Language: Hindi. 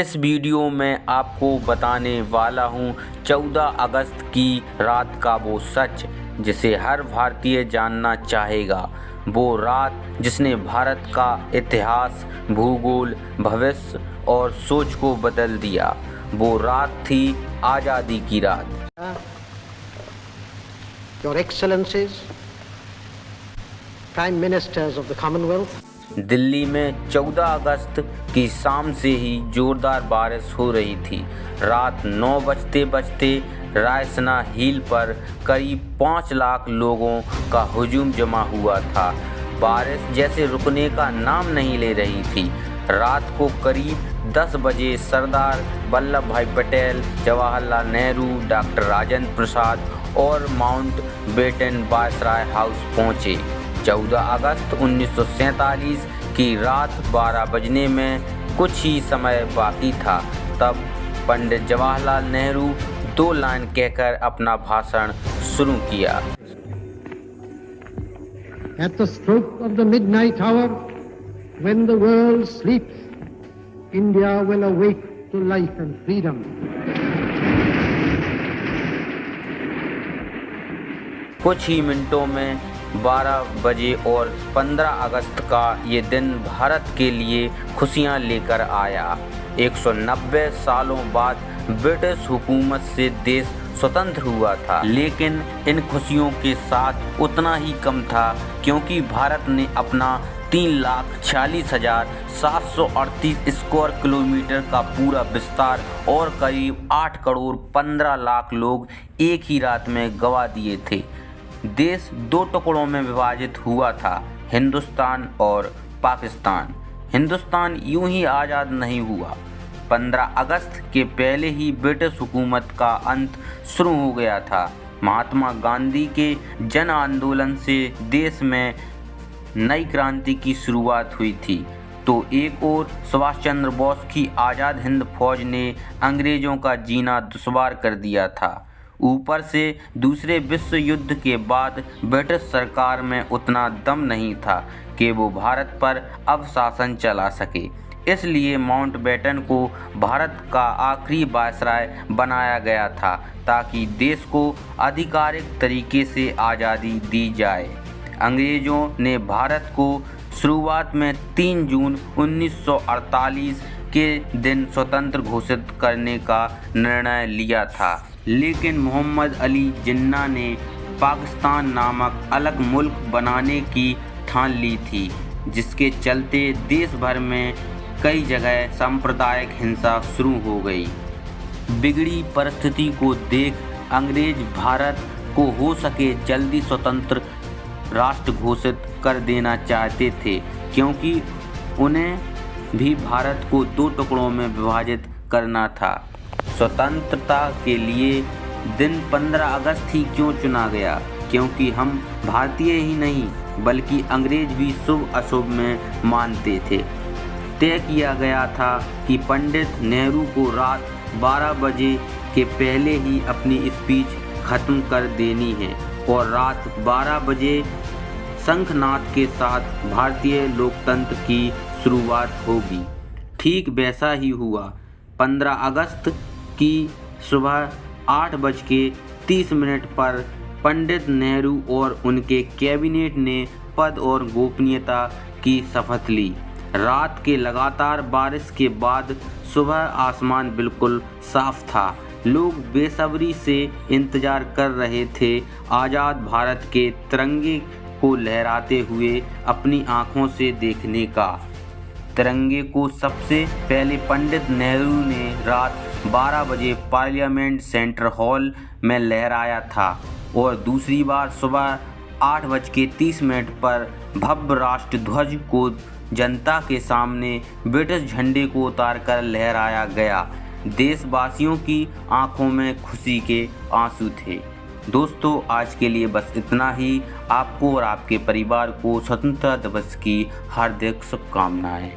इस वीडियो में आपको बताने वाला हूं 14 अगस्त की रात का वो सच जिसे हर भारतीय जानना चाहेगा। वो रात जिसने भारत का इतिहास, भूगोल, भविष्य और सोच को बदल दिया। वो रात थी आज़ादी की रात। Your Excellencies, Prime Ministers of the Commonwealth, Delhi में 14 अगस्त की शाम से ही जोरदार बारिश हो रही थी। रात 9 बजते रायसीना हिल पर करीब 5 लाख लोगों का हुजूम जमा हुआ था। बारिश जैसे रुकने का नाम नहीं ले रही थी। रात को करीब 10 बजे सरदार वल्लभ भाई पटेल, जवाहरलाल नेहरू, डॉक्टर राजेंद्र प्रसाद और माउंट बेटन वायसराय हाउस पहुंचे। 14 अगस्त 1947 की रात 12 बजने में कुछ ही समय बाकी था। तब पंडित जवाहरलाल नेहरू 2 लाइन कहकर अपना भाषण शुरू किया। At the stroke of the midnight hour, when the world sleeps, India will awake to life and freedom. कुछ ही मिनटों में 12 बजे और 15 अगस्त का ये दिन भारत के लिए खुशियां लेकर आया। 190 सालों बाद ब्रिटिश हुकूमत से देश स्वतंत्र हुआ था, लेकिन इन खुशियों के साथ उतना ही कम था, क्योंकि भारत ने अपना 3,46,738 स्क्वायर किलोमीटर का पूरा विस्तार और करीब 8 करोड़ 15 लाख लोग एक ही रात में गंवा दिए थे। देश 2 टुकड़ों में विभाजित हुआ था, हिंदुस्तान और पाकिस्तान। हिंदुस्तान यूं ही आज़ाद नहीं हुआ। 15 अगस्त के पहले ही ब्रिटिश हुकूमत का अंत शुरू हो गया था। महात्मा गांधी के जन आंदोलन से देश में नई क्रांति की शुरुआत हुई थी, तो एक ओर सुभाष चंद्र बोस की आज़ाद हिंद फौज ने अंग्रेज़ों का जीना दुश्वार कर दिया था। ऊपर से दूसरे विश्व युद्ध के बाद ब्रिटिश सरकार में उतना दम नहीं था कि वो भारत पर अब शासन चला सके। इसलिए माउंट बेटन को भारत का आखिरी वायसराय बनाया गया था, ताकि देश को आधिकारिक तरीके से आज़ादी दी जाए। अंग्रेज़ों ने भारत को शुरुआत में 3 जून 1948 के दिन स्वतंत्र घोषित करने का निर्णय लिया था, लेकिन मोहम्मद अली जिन्ना ने पाकिस्तान नामक अलग मुल्क बनाने की ठान ली थी, जिसके चलते देश भर में कई जगह सांप्रदायिक हिंसा शुरू हो गई। बिगड़ी परिस्थिति को देख अंग्रेज भारत को हो सके जल्दी स्वतंत्र राष्ट्र घोषित कर देना चाहते थे, क्योंकि उन्हें भी भारत को 2 टुकड़ों में विभाजित करना था। स्वतंत्रता के लिए दिन 15 अगस्त ही क्यों चुना गया? क्योंकि हम भारतीय ही नहीं बल्कि अंग्रेज भी शुभ अशुभ में मानते थे। तय किया गया था कि पंडित नेहरू को रात 12 बजे के पहले ही अपनी स्पीच खत्म कर देनी है और रात 12 बजे शंखनाद के साथ भारतीय लोकतंत्र की शुरुआत होगी। ठीक वैसा ही हुआ। 15 अगस्त की सुबह 8:30 पर पंडित नेहरू और उनके कैबिनेट ने पद और गोपनीयता की शपथ ली। रात के लगातार बारिश के बाद सुबह आसमान बिल्कुल साफ था। लोग बेसब्री से इंतजार कर रहे थे आज़ाद भारत के तिरंगे को लहराते हुए अपनी आँखों से देखने का। तिरंगे को सबसे पहले पंडित नेहरू ने रात 12 बजे पार्लियामेंट सेंटर हॉल में लहराया था और दूसरी बार सुबह 8:30 पर भव्य राष्ट्र ध्वज को जनता के सामने ब्रिटिश झंडे को उतारकर लहराया गया। देशवासियों की आंखों में खुशी के आंसू थे। दोस्तों, आज के लिए बस इतना ही। आपको और आपके परिवार को स्वतंत्रता दिवस की हार्दिक शुभकामनाएं।